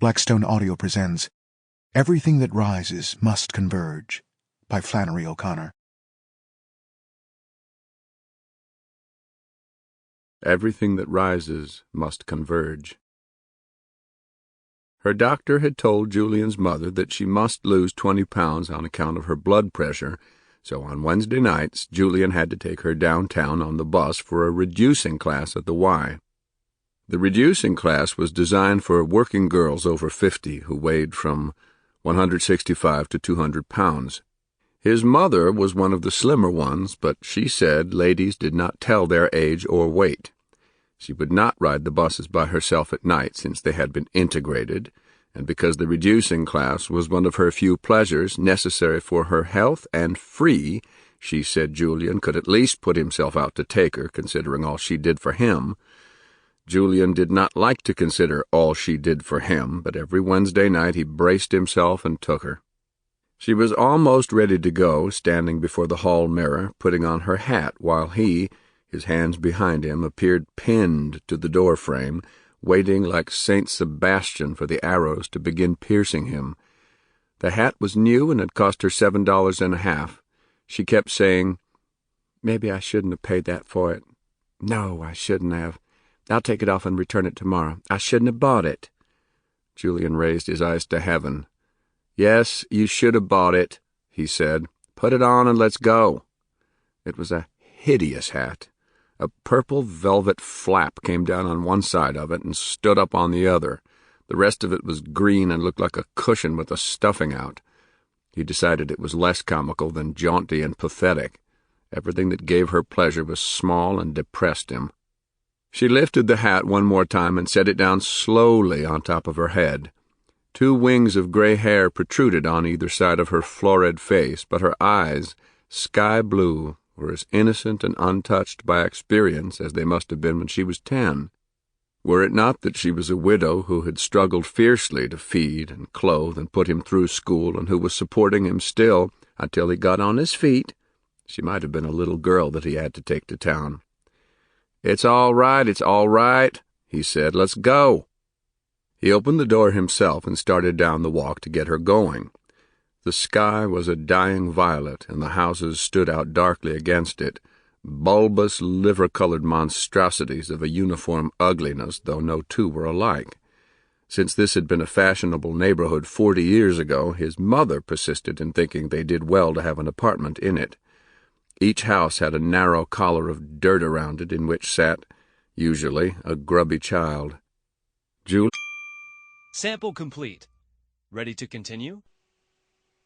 Blackstone Audio presents Everything That Rises Must Converge by Flannery O'Connor. Everything that rises must converge. Her doctor had told Julian's mother that she must lose 20 pounds on account of her blood pressure, so on Wednesday nights Julian had to take her downtown on the bus for a reducing class at the Y. The reducing class was designed for working girls over 50 who weighed from 165 to 200 pounds. His mother was one of the slimmer ones, but she said ladies did not tell their age or weight. She would not ride the buses by herself at night since they had been integrated, and because the reducing class was one of her few pleasures necessary for her health and free, she said Julian could at least put himself out to take her, considering all she did for him. Julian did not like to consider all she did for him, but every Wednesday night he braced himself and took her. She was almost ready to go, standing before the hall mirror, putting on her hat, while he, his hands behind him, appeared pinned to the door frame, waiting like Saint Sebastian for the arrows to begin piercing him. The hat was new and had cost her $7.50. She kept saying, "Maybe I shouldn't have paid that for it. No, I shouldn't have. I'll take it off and return it tomorrow. I shouldn't have bought it." Julian raised his eyes to heaven. "Yes, you should have bought it," he said. "Put it on and let's go." It was a hideous hat. A purple velvet flap came down on one side of it and stood up on the other. The rest of it was green and looked like a cushion with the stuffing out. He decided it was less comical than jaunty and pathetic. Everything that gave her pleasure was small and depressed him. She lifted the hat one more time and set it down slowly on top of her head. 2 wings of gray hair protruded on either side of her florid face, but her eyes, sky blue, were as innocent and untouched by experience as they must have been when she was 10. Were it not that she was a widow who had struggled fiercely to feed and clothe and put him through school, and who was supporting him still until he got on his feet, she might have been a little girl that he had to take to town. It's all right, he said. "Let's go." He opened the door himself and started down the walk to get her going. The sky was a dying violet, and the houses stood out darkly against it, bulbous, liver-colored monstrosities of a uniform ugliness, though no two were alike. Since this had been a fashionable neighborhood 40 years ago, his mother persisted in thinking they did well to have an apartment in it. Each house had a narrow collar of dirt around it in which sat, usually, a grubby child. Sample complete. Ready to continue?